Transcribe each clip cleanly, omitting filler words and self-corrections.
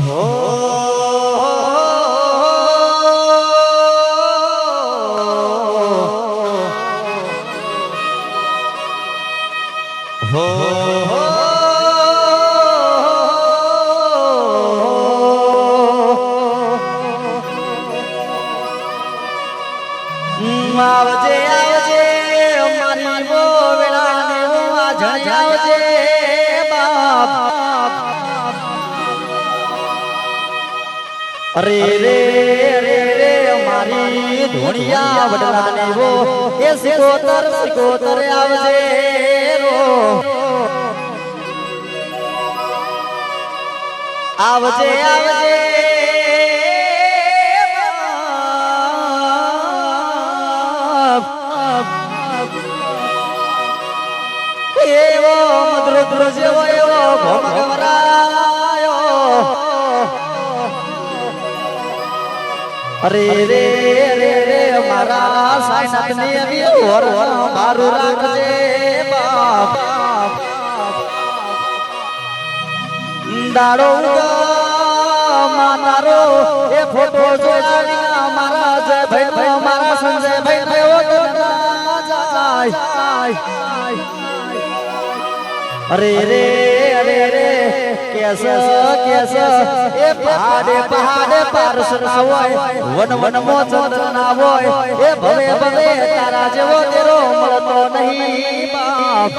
હો આવજે આવજે મારી વો વેળાને વાજણ આવજે બાપ અરે રે રે રે મારી ધોણિયા વડવાને વો એ સિકોતર આવજે રો આવજે આવજે એવો મધુર જેવો એવો ભમરાયો અરે રે રે રે મારા સાઈનાથની અવી ઓર ઓર મારું રાખજે બાપ દાડો માતારો એ ફોટો જોયા મારા જય ભાઈ મારા સંજય ભાઈ ઓ જાય અરે રે અરે રે કેસ એ પહાડે પારસ ના હોય વન વન મો ચંદ્ર ના હોય એ ભવે ભવે તારા જેવો તેરો મળતો નહીં બાપ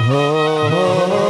હો